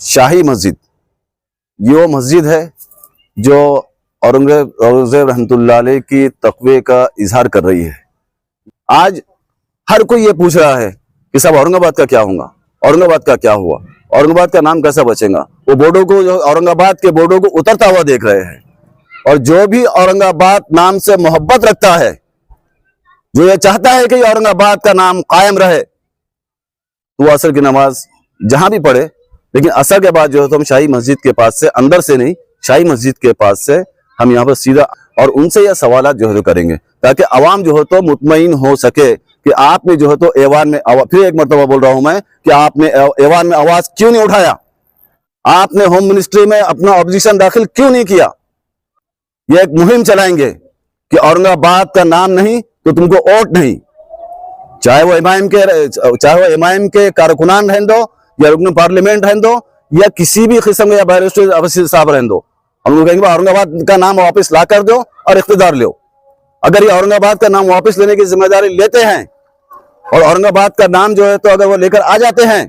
शाही मस्जिद ये वो मस्जिद है जो औरंगजेब रहमतुल्लाह अलैह की तक़वे का इजहार कर रही है। आज हर कोई ये पूछ रहा है कि साहब औरंगाबाद का क्या होगा, औरंगाबाद का क्या हुआ, औरंगाबाद का नाम कैसा बचेगा। वो बोर्डों को, जो औरंगाबाद के बोर्डों को उतरता हुआ देख रहे हैं। और जो भी औरंगाबाद नाम से मोहब्बत रखता है, जो ये चाहता है कि औरंगाबाद का नाम कायम रहे, तो वो असर की नमाज जहां भी पढ़े, लेकिन असर के बाद जो है तो हम शाही मस्जिद के पास से, अंदर से नहीं, शाही मस्जिद के पास से हम यहाँ पर सीधा और उनसे यह सवालात जो है तो करेंगे, ताकि अवाम जो है तो मुतमईन हो सके कि आपने जो है तो ऐवान में, फिर एक मरतबा बोल रहा हूं मैं कि आपने ऐवान में आवाज क्यों नहीं उठाया, आपने होम मिनिस्ट्री में अपना ऑब्जेक्शन दाखिल क्यों नहीं किया। यह एक मुहिम चलाएंगे कि औरंगाबाद का नाम नहीं तो तुमको वोट नहीं, चाहे वो एमआईएम के कारकुनान रहने दो, या रुकन पार्लियामेंट रहने दो, या किसी भी किस्म के, या बैरिस्टर अफसर साहब रहने दो। हम लोग कहेंगे औरंगाबाद का नाम वापस ला कर दो और इख्तिदार लो। अगर ये औरंगाबाद का नाम वापस लेने की जिम्मेदारी लेते हैं और औरंगाबाद का नाम जो है तो अगर वो लेकर आ जाते हैं,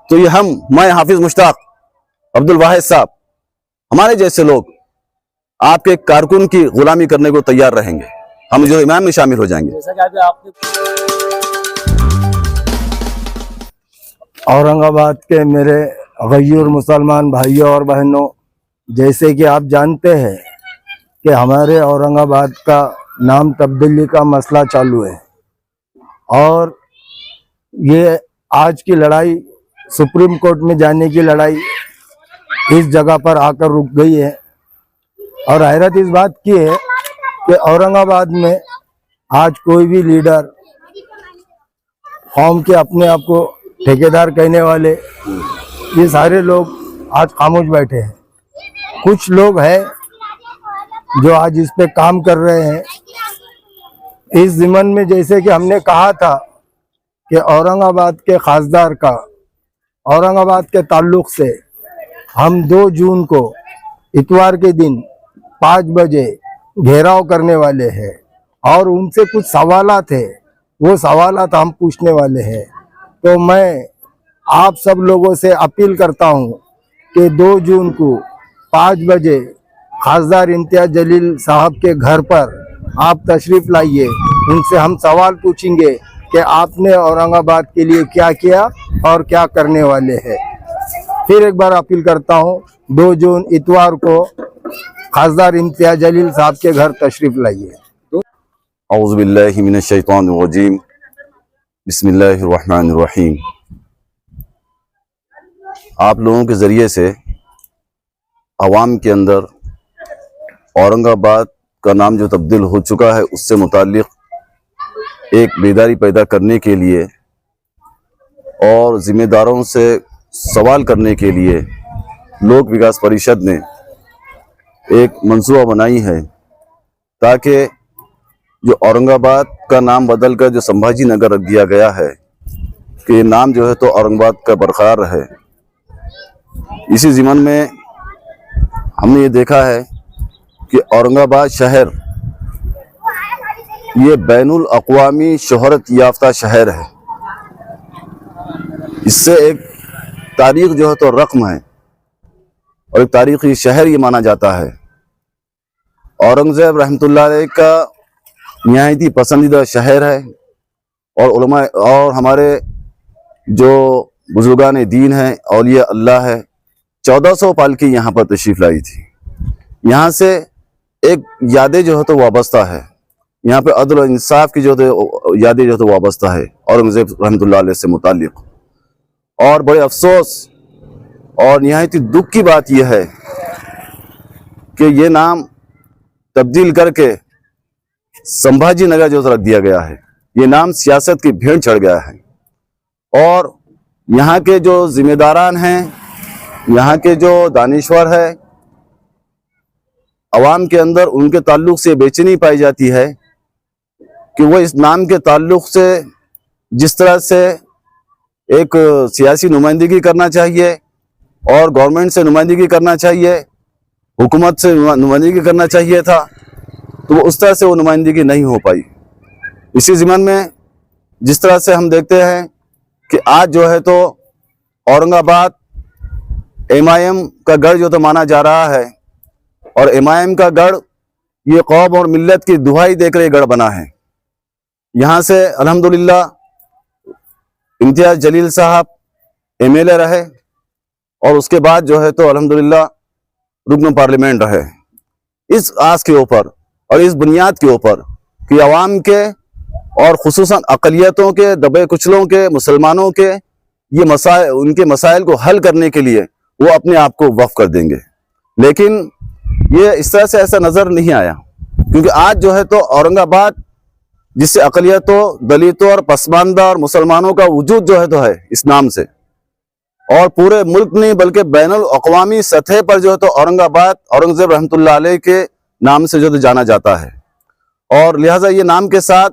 तो ये मैं हाफिज मुश्ताक, अब्दुल वाहिद साहब, हमारे जैसे लोग आपके कारकुन की गुलामी करने को तैयार रहेंगे। हम जो इमाम में शामिल हो जाएंगे। जैसा कि आपने औरंगाबाद के मेरे गय्यूर मुसलमान भाइयों और बहनों, जैसे कि आप जानते हैं कि हमारे औरंगाबाद का नाम तब्दीली का मसला चालू है और ये आज की लड़ाई, सुप्रीम कोर्ट में जाने की लड़ाई इस जगह पर आकर रुक गई है। और हैरत इस बात की है कि औरंगाबाद में आज कोई भी लीडर, कौम के अपने आप को ठेकेदार कहने वाले, ये सारे लोग आज खामोश बैठे हैं। कुछ लोग हैं जो आज इस पे काम कर रहे हैं इस ज़िमन में, जैसे कि हमने कहा था कि औरंगाबाद के खासदार का औरंगाबाद के ताल्लुक से हम 2 जून को इतवार के दिन 5 बजे घेराव करने वाले हैं और उनसे कुछ सवालात है, वो सवालात हम पूछने वाले हैं। तो मैं आप सब लोगों से अपील करता हूं कि 2 जून को 5 बजे खासदार इम्तियाज जलील साहब के घर पर आप तशरीफ लाइए। उनसे हम सवाल पूछेंगे कि आपने औरंगाबाद के लिए क्या किया और क्या करने वाले हैं। फिर एक बार अपील करता हूं, 2 जून इतवार को खासदार इम्तियाज जलील साहब के घर तशरीफ लाइए। औज़ु बिल्लाहि मिनश शैतानिर रजीम, बिस्मिल्लाहिर रहमानिर रहीम। आप लोगों के ज़रिए से अवाम के अंदर औरंगाबाद का नाम जो तब्दील हो चुका है उससे मुताल्लिक़ एक बेदारी पैदा करने के लिए और ज़िम्मेदारों से सवाल करने के लिए लोक विकास परिषद ने एक मंसूबा बनाई है, ताकि जो औरंगाबाद का नाम बदल कर जो संभाजी नगर रख दिया गया है कि नाम जो है तो औरंगाबाद का बरकरार रहे। इसी ज़िमन में हमने ये देखा है कि औरंगाबाद शहर ये बैनुल अक़वामी शोहरत याफ्ता शहर है। इससे एक तारीख़ जो है तो रक़्म है और एक तारीख़ी शहर ये माना जाता है। औरंगज़ेब रहमतुल्लाह अलैह का निहायती पसंदीदा शहर है और उलमा और हमारे जो बुजुर्गान दीन हैं, औलिया अल्लाह है, 1400 पालकी यहाँ पर तशरीफ़ लाई थी। यहाँ से एक यादें जो है तो वाबस्ता है, यहाँ पे अदल और इंसाफ की जो यादें जो तो वाबस्ता है औरंगज़ेब रहमतुल्लाह अलैह से मुताल्लिक़। और बड़े अफसोस और निहायती दुख की बात यह है कि ये नाम तब्दील करके संभाजी नगर जो रख दिया गया है। ये नाम सियासत की भेंट चढ़ गया है और यहाँ के जो जिम्मेदारान हैं, यहाँ के जो दानिश्वर है, अवाम के अंदर उनके ताल्लुक से बेचैनी पाई जाती है कि वो इस नाम के ताल्लुक से जिस तरह से एक सियासी नुमाइंदगी करना चाहिए और गवर्नमेंट से नुमाइंदगी करना चाहिए, हुकूमत से नुमाइंदगी करना चाहिए था, तो वो उस तरह से वो नुमाइंदगी नहीं हो पाई। इसी ज़िमन में जिस तरह से हम देखते हैं कि आज जो है तो औरंगाबाद MIM का गढ़ जो तो माना जा रहा है, और MIM का गढ़ ये कौम और मिल्लत की दुहाई देकर ये गढ़ बना है। यहाँ से अल्हम्दुलिल्लाह इम्तियाज जलील साहब MLA रहे, और उसके बाद जो है तो अल्हम्दुलिल्लाह रुकन पार्लियामेंट रहे। इस आस के ऊपर और इस बुनियाद के ऊपर कि अवाम के और खुसूसन अक़लियतों के, दबे कुचलों के, मुसलमानों के ये मसाइल, उनके मसाइल को हल करने के लिए वो अपने आप को वक्फ कर देंगे, लेकिन ये इस तरह से ऐसा नज़र नहीं आया। क्योंकि आज जो है तो औरंगाबाद, जिससे अक़लियतों, दलितों और पसमानदा और मुसलमानों का वजूद जो है तो है इस नाम से, और पूरे मुल्क नहीं बल्कि बैनुल अक़वामी सतह पर जो है तो औरंगाबाद औरंगज़ेब रहमतुल्लाह अलैह के नाम से जो तो जाना जाता है। और लिहाजा ये नाम के साथ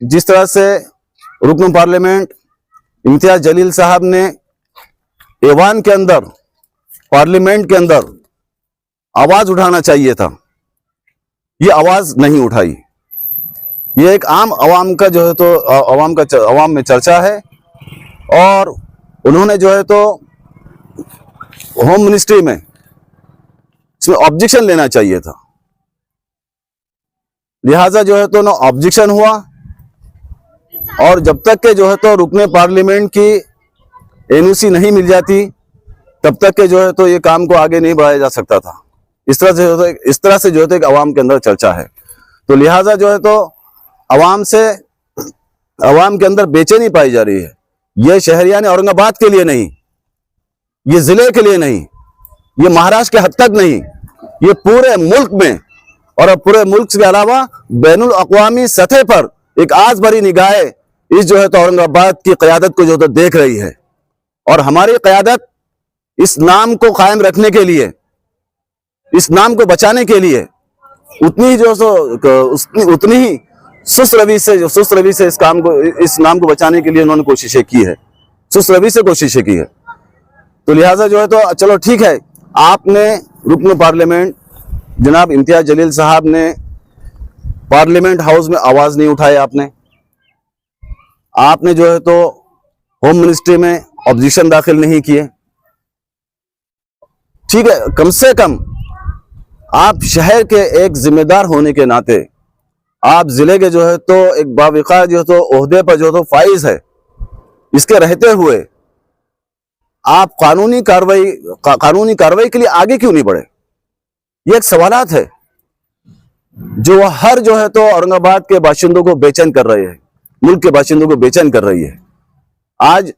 जिस तरह से रुकन पार्लियामेंट इम्तियाज जलील साहब ने ऐवान के अंदर, पार्लियामेंट के अंदर आवाज उठाना चाहिए था, ये आवाज नहीं उठाई। ये एक आम अवाम का जो है तो अवाम में चर्चा है, और उन्होंने जो है तो होम मिनिस्ट्री में इसमें ऑब्जेक्शन लेना चाहिए था। लिहाजा जो है तो ना ऑब्जेक्शन हुआ, और जब तक के जो है तो रुकने पार्लियामेंट की NOC नहीं मिल जाती तब तक के जो है तो ये काम को आगे नहीं बढ़ाया जा सकता था। इस तरह से जो है तो एक अवाम के अंदर चर्चा है। तो लिहाजा जो है तो अवाम के अंदर बेचैनी पाई जा रही है। ये शहरियान औरंगाबाद के लिए नहीं, ये जिले के लिए नहीं, ये महाराष्ट्र के हद तक नहीं, ये पूरे मुल्क में, और अब पूरे मुल्क के अलावा बैनुल अक़वामी सतह पर एक आस भरी निगाहें इस जो है तो औरंगाबाद की क़यादत को जो तो देख रही है। और हमारी क़यादत इस नाम को कायम रखने के लिए, इस नाम को बचाने के लिए उतनी ही उतनी ही सुस्त रवि से इस नाम को बचाने के लिए उन्होंने कोशिशें की है, सुस्त रवि से कोशिशें की है। तो लिहाजा जो है तो चलो ठीक है, आपने रुकन पार्लियामेंट जनाब इम्तियाज जलील साहब ने पार्लियामेंट हाउस में आवाज नहीं उठाई, आपने जो है तो होम मिनिस्ट्री में ऑब्जेक्शन दाखिल नहीं किए। ठीक है, कम से कम आप शहर के एक जिम्मेदार होने के नाते, आप जिले के जो है तो एक बावक़ार जो है तो ओहदे पर जो है तो फाइज है, इसके रहते हुए आप कानूनी कार्रवाई के लिए आगे क्यों नहीं बढ़े? ये एक सवालात है जो हर जो है तो औरंगाबाद के बाशिंदों को बेचैन कर रहे हैं, मुल्क के बाशिंदों को बेचैन कर रही है। आज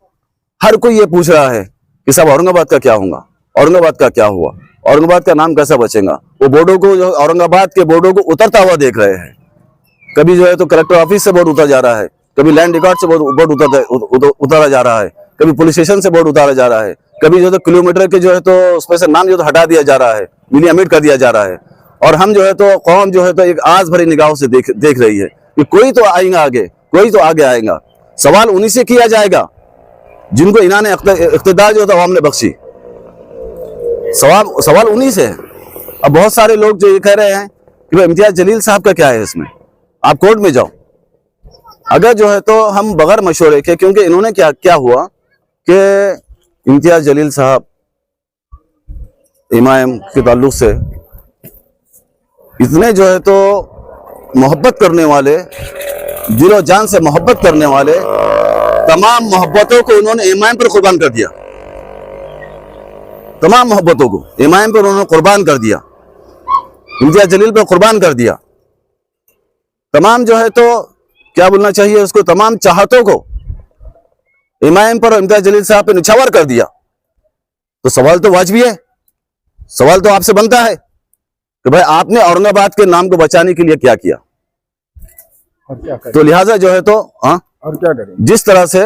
हर कोई ये पूछ रहा है कि साहब औरंगाबाद का क्या होगा, औरंगाबाद का क्या हुआ, औरंगाबाद का नाम कैसा बचेगा। वो बोर्डों को, जो औरंगाबाद के बोर्डों को उतरता हुआ देख रहे हैं। कभी जो है तो कलेक्टर ऑफिस से बोर्ड उतर जा रहा है, कभी लैंड रिकॉर्ड से बोर्ड उतारा जा रहा है, कभी पुलिस स्टेशन से बोर्ड उतारा जा रहा है, कभी जो है किलोमीटर के जो है तो उसमें से नाम जो तो हटा दिया जा रहा है, मिली अमिट कर दिया जा रहा है। और हम जो है तो कौम जो है तो एक आस भरी निगाहों से देख रही है कि कोई तो आएगा आगे, कोई तो आगे आएगा। सवाल उन्हीं से किया जाएगा जिनको इन्होंने इख्तिदार जो था अवाम ने बख्शी। सवाल उन्हीं से है। अब बहुत सारे लोग जो ये कह रहे हैं कि भाई इम्तियाज जलील साहब का क्या है इसमें, आप कोर्ट में जाओ। अगर जो है तो हम बगैर मशवरे के, क्योंकि इन्होंने क्या हुआ कि इम्तियाज जलील साहब MIM के ताल्लुक से इतने जो है तो मोहब्बत करने वाले, दिलो जान से मोहब्बत करने वाले, तमाम मोहब्बतों को उन्होंने MIM पर कुर्बान कर दिया। तमाम मोहब्बतों को MIM पर उन्होंने कुर्बान कर दिया, इम्तियाज जलील पर कुर्बान कर दिया। तमाम जो है तो क्या बोलना चाहिए उसको, तमाम चाहतों को MIM पर इम्तियाज जलील साहब पे निछावर कर दिया। तो सवाल तो वाजिब है, सवाल तो आपसे बनता है कि भाई आपने औरंगाबाद के नाम को बचाने के लिए क्या किया। और क्या करें? तो लिहाजा जो है तो और क्या करें? जिस तरह से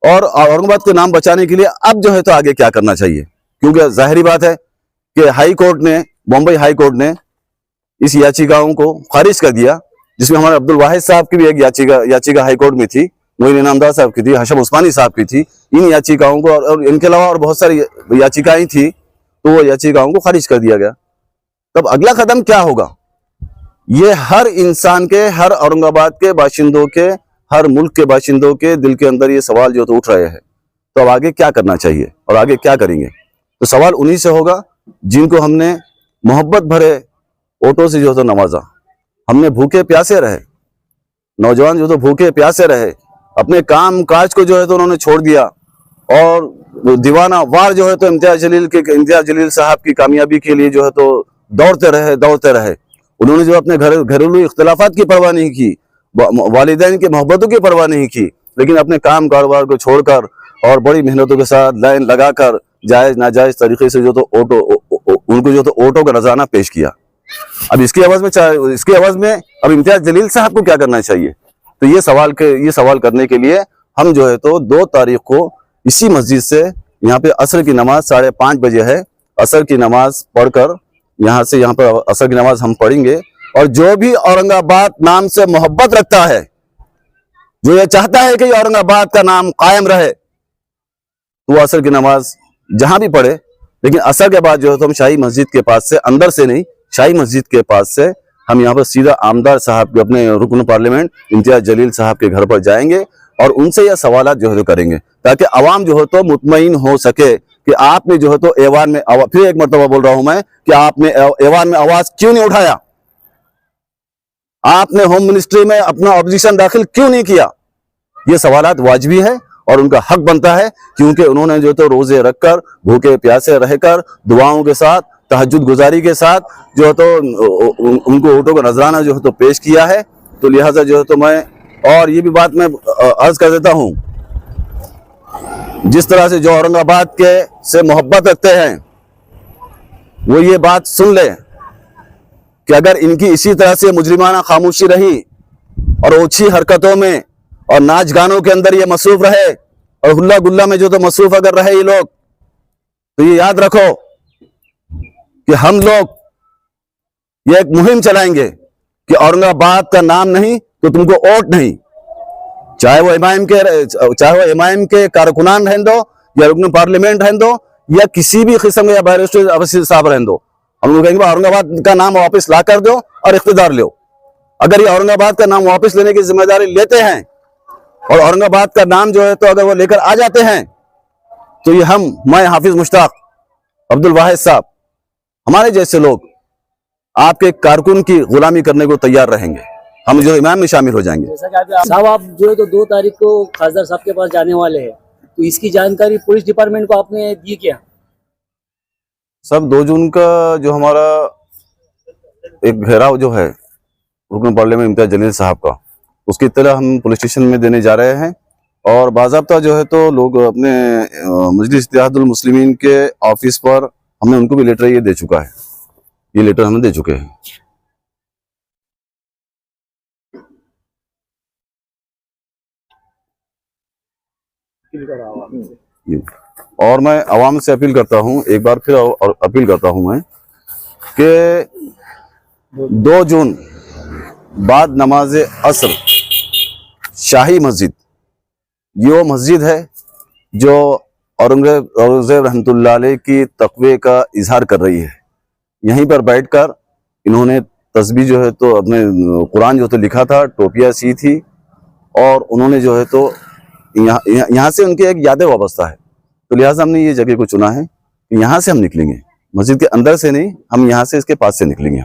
और औरंगाबाद के नाम बचाने के लिए अब जो है तो आगे क्या करना चाहिए, क्योंकि जाहिर बात है कि हाई कोर्ट ने, बॉम्बे हाई कोर्ट ने इस याचिकाओं को खारिज कर दिया, जिसमें हमारे अब्दुल वाहिद साहब की भी एक याचिका हाई कोर्ट में थी, मोइन इनामदार साहब की थी, हशम उस्मानी साहब की थी। इन याचिकाओं को और इनके अलावा और बहुत सारी याचिकाएं थी, तो वो याचिकाओं को खारिज कर दिया गया। तब अगला कदम क्या होगा? ये हर इंसान के, हर औरंगाबाद के बाशिंदों के, हर मुल्क के बाशिंदों के दिल के अंदर ये सवाल जो तो उठ रहे हैं, तो अब आगे क्या करना चाहिए। और आगे क्या करेंगे। तो सवाल उन्हीं से होगा जिनको हमने मोहब्बत भरे ओटो से जो तो नवाजा, हमने भूखे प्यासे रहे, नौजवान जो तो भूखे प्यासे रहे, अपने काम काज को जो है तो उन्होंने छोड़ दिया और वो दीवाना वार जो है तो इम्तियाज जलील साहब की कामयाबी के लिए जो है तो दौड़ते रहे। उन्होंने जो अपने घरेलू इख्तिलाफात की परवाह नहीं की, वालिदैन की मोहब्बतों की परवाह नहीं की, लेकिन अपने काम कारोबार को छोड़कर और बड़ी मेहनतों के साथ लाइन लगाकर जायज नाजायज तरीके से जो तो उनको जो तो ओटो का नजराना पेश किया। अब इसके एवज में अब इम्तियाज जलील साहब को क्या करना चाहिए। तो ये सवाल करने के लिए हम जो है तो 2 तारीख को इसी मस्जिद से यहाँ पे असर की नमाज 5:30 बजे है, असर की नमाज पढ़कर यहाँ पर असर की नमाज हम पढ़ेंगे। और जो भी औरंगाबाद नाम से मोहब्बत रखता है, जो ये चाहता है कि औरंगाबाद का नाम कायम रहे, तो वो असर की नमाज जहां भी पढ़े, लेकिन असर के बाद जो है तो हम शाही मस्जिद के पास से, अंदर से नहीं, शाही मस्जिद के पास से हम यहाँ पर सीधा आमदार साहब के, अपने रुकन पार्लियामेंट इम्तियाज जलील साहब के घर पर जाएंगे और उनसे यह सवालात जो है तो करेंगे, ताकि आवाम जो है तो मुतमईन हो सके कि आपने जो है तो ऐवान में, फिर एक मरतबा बोल रहा हूं मैं कि आपने ऐवान में आवाज क्यों नहीं उठाया, आपने होम मिनिस्ट्री में अपना ऑपोजिशन दाखिल क्यों नहीं किया। ये सवालात वाजिबी है और उनका हक बनता है, क्योंकि उन्होंने जो तो रोजे रखकर, भूखे प्यासे रहकर, दुआओं के साथ, तहज्जुद गुजारी के साथ जो तो उनको ओटो का नजराना जो है तो पेश किया है। तो लिहाजा जो है तो मैं, और ये भी बात मैं अर्ज कर देता हूं, जिस तरह से जो औरंगाबाद के से मोहब्बत रखते हैं वो ये बात सुन ले कि अगर इनकी इसी तरह से मुजरिमाना खामोशी रही और ओछी हरकतों में और नाच गानों के अंदर ये मसरूफ रहे और हुल्ला गुल्ला में जो तो मसरूफ अगर रहे ये लोग, तो ये याद रखो कि हम लोग ये एक मुहिम चलाएंगे कि औरंगाबाद का नाम नहीं तो तुमको वोट नहीं, चाहे वो एमआईएम के कारकुनान रहने दो या रुकन पार्लियामेंट रहने दो या किसी भी किस्म के, या बैरिस्टर अवसीर साहब रहने दो, हम लोग कहेंगे औरंगाबाद का नाम वापस ला कर दो और इख्तिदार लो। अगर ये औरंगाबाद का नाम वापस लेने की जिम्मेदारी लेते हैं और औरंगाबाद का नाम जो है तो अगर वो लेकर आ जाते हैं, तो ये मैं हाफिज मुश्ताक, अब्दुल वाहिद साहब, हमारे जैसे लोग आपके कारकुन की गुलामी करने को तैयार रहेंगे, हम जो इमाम में शामिल हो जाएंगे। साहब आप जो है तो 2 तारीख को खासदार साहब के पास जाने वाले हैं, तो इसकी जानकारी पुलिस डिपार्टमेंट को आपने दी क्या? सब 2 जून का जो हमारा एक घेराव जो है रुकन पार्लियामेंट इम्तियाज जलील साहब का, उसकी इत्तला हम पुलिस स्टेशन में देने जा रहे हैं और बाज़ाब्ता जो है तो लोग अपने मजलिस इत्तेहादुल मुस्लिमीन के ऑफिस पर हमने उनको भी लेटर ये दे चुका है, ये लेटर हमें दे चुके हैं। और मैं आवाम से अपील करता हूं, एक बार फिर और अपील करता हूं मैं कि 2 जून बाद नमाज असर शाही मस्जिद, ये वो मस्जिद है जो औरंगजेब रहमतुल्लाह अलैह की तक़वे का इजहार कर रही है। यहीं पर बैठकर इन्होंने तस्बीह जो है तो अपने कुरान जो तो लिखा था, टोपियाँ सी थी और उन्होंने जो है तो यहाँ से उनकी एक यादें वाबस्ता है। तो लिहाजा हमने ये जगह को चुना है कि यहाँ से हम निकलेंगे, मस्जिद के अंदर से नहीं, हम यहाँ से इसके पास से निकलेंगे।